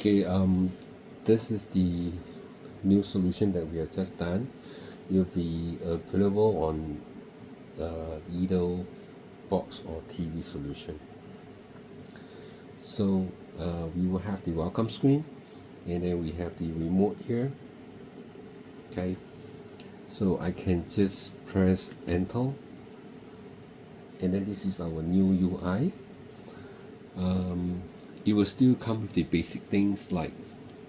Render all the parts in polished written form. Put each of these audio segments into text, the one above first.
Okay, this is the new solution that we have just done. It will be available on either box or TV solution. So we will have the welcome screen, and then we have the remote here. Okay, so I can just press enter, and then this is our new UI. It will still come with the basic things like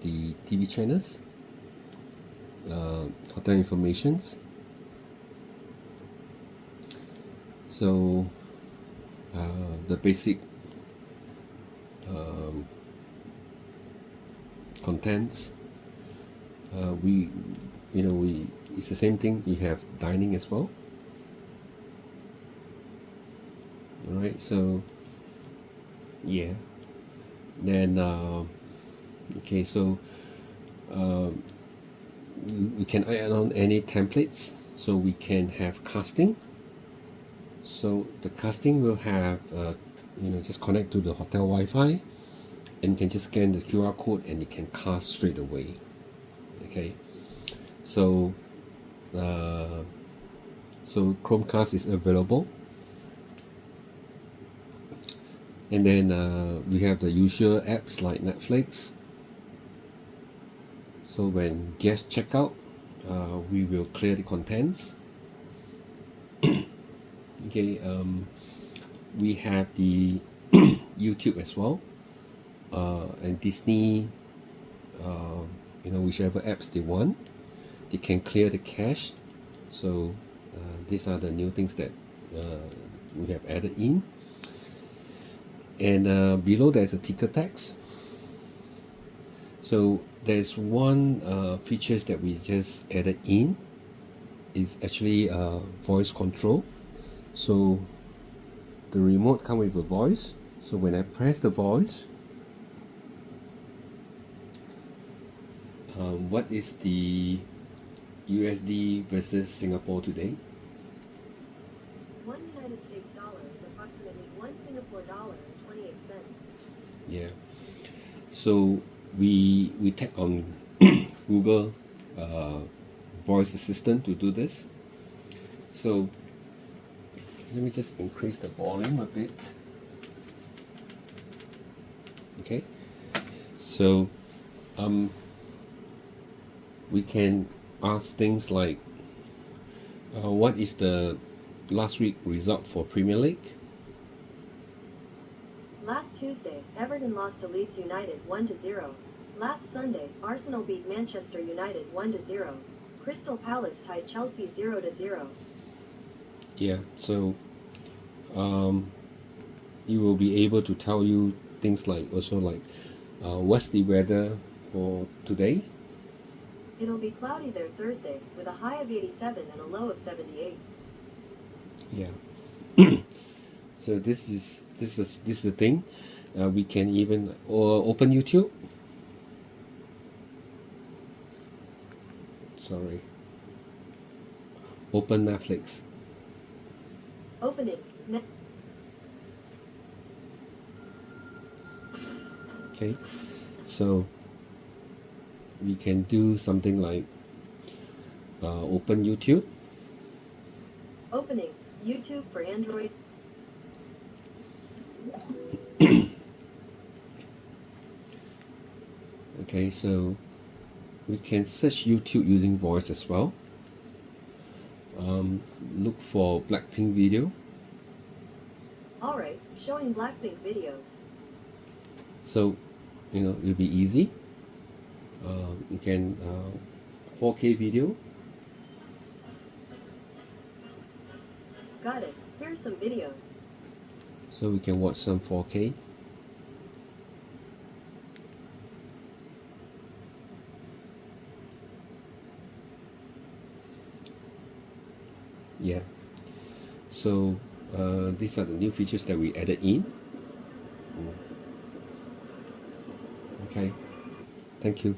the TV channels, hotel informations. So the basic contents. It's the same thing. You have dining as well. All right. So yeah. Then okay. So we can add on any templates. So we can have casting. So the casting will have just connect to the hotel Wi-Fi, and you can just scan the QR code and you can cast straight away. Okay, so Chromecast is available, and then we have the usual apps like Netflix. So when guests check out, we will clear the contents. Okay, we have the YouTube as well, and Disney, whichever apps they want, they can clear the cache. So these are the new things that we have added in. And below there's a ticker text. So there's one features that we just added in. Is actually voice control. So the remote comes with a voice. So when I press the voice, what is the USD versus Singapore today? $1 United States is approximately $1 Singapore dollar and 28 cents. Yeah. So we tap on Google voice assistant to do this. So let me just increase the volume a bit. Okay, so we can ask things like what is the last week result for Premier League? Last Tuesday, Everton lost to Leeds United 1-0. Last Sunday, Arsenal beat Manchester United 1-0. Crystal Palace tied Chelsea 0-0. Yeah, so you will be able to tell you things like what's the weather for today? It'll be cloudy there Thursday with a high of 87 and a low of 78. Yeah. So this is the thing. We can even open YouTube. Sorry. Open Netflix. Opening. Okay, so we can do something like open YouTube. Opening. YouTube for Android. Okay, so we can search YouTube using voice as well. Look for Blackpink video. Alright, showing Blackpink videos. So it'll be easy. You can 4K video. Got it. Here's some videos. So we can watch some 4K. Yeah. So these are the new features that we added in. Okay. Thank you.